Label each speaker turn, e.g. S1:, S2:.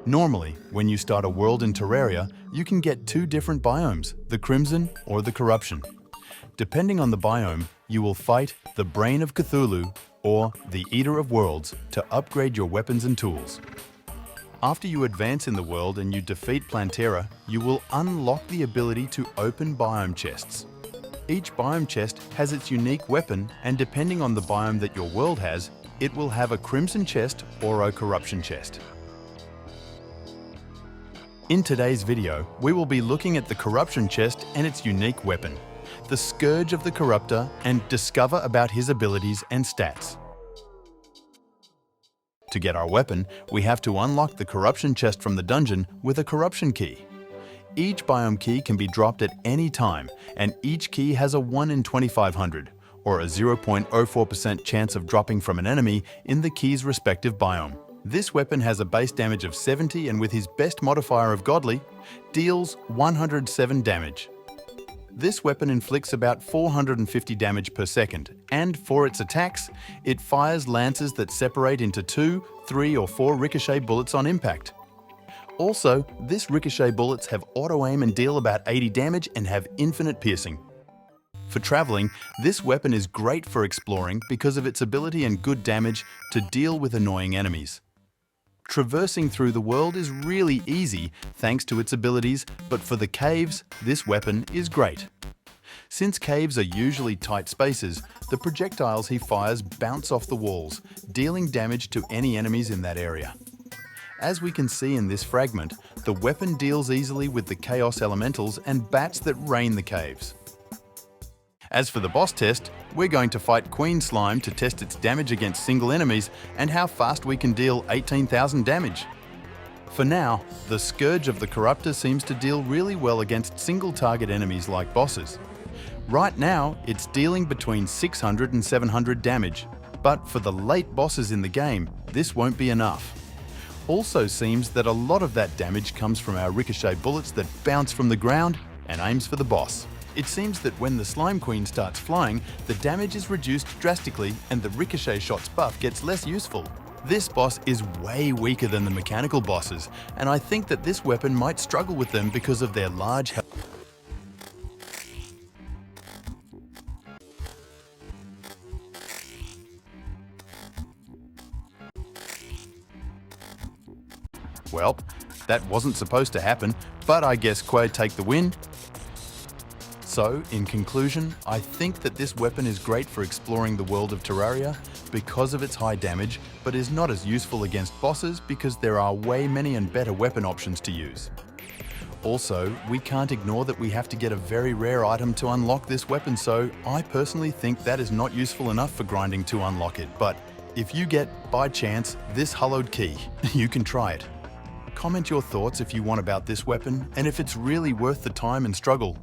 S1: Normally, when you start a world in Terraria, you can get two different biomes, the Crimson or the Corruption. Depending on the biome, you will fight the Brain of Cthulhu or the Eater of Worlds to upgrade your weapons and tools. After you advance in the world and you defeat Plantera, you will unlock the ability to open biome chests. Each biome chest has its unique weapon, and depending on the biome that your world has, it will have a Crimson chest or a Corruption chest. In today's video, we will be looking at the Corruption chest and its unique weapon, the Scourge of the Corruptor, and discover about his abilities and stats. To get our weapon, we have to unlock the Corruption chest from the dungeon with a Corruption key. Each biome key can be dropped at any time, and each key has a 1 in 2500, or a 0.04% chance of dropping from an enemy in the key's respective biome. This weapon has a base damage of 70 and with his best modifier of Godly, deals 107 damage. This weapon inflicts about 450 damage per second, and for its attacks, it fires lances that separate into 2, 3 or 4 ricochet bullets on impact. Also, this ricochet bullets have auto-aim and deal about 80 damage and have infinite piercing. For traveling, this weapon is great for exploring because of its ability and good damage to deal with annoying enemies. Traversing through the world is really easy thanks to its abilities, but for the caves, this weapon is great. Since caves are usually tight spaces, the projectiles he fires bounce off the walls, dealing damage to any enemies in that area. As we can see in this fragment, the weapon deals easily with the Chaos Elementals and bats that rain the caves. As for the boss test, we're going to fight Queen Slime to test its damage against single enemies and how fast we can deal 18,000 damage. For now, the Scourge of the Corruptor seems to deal really well against single target enemies like bosses. Right now, it's dealing between 600 and 700 damage, but for the late bosses in the game, this won't be enough. Also seems that a lot of that damage comes from our ricochet bullets that bounce from the ground and aims for the boss. It seems that when the Slime Queen starts flying, the damage is reduced drastically and the ricochet shots buff gets less useful. This boss is way weaker than the mechanical bosses, and I think that this weapon might struggle with them because of their large health. Well, that wasn't supposed to happen, but I guess Quay take the win. So, in conclusion, I think that this weapon is great for exploring the world of Terraria because of its high damage, but is not as useful against bosses because there are way many and better weapon options to use. Also, we can't ignore that we have to get a very rare item to unlock this weapon, so I personally think that is not useful enough for grinding to unlock it, but if you get, by chance, this hollowed key, you can try it. Comment your thoughts if you want about this weapon and if it's really worth the time and struggle.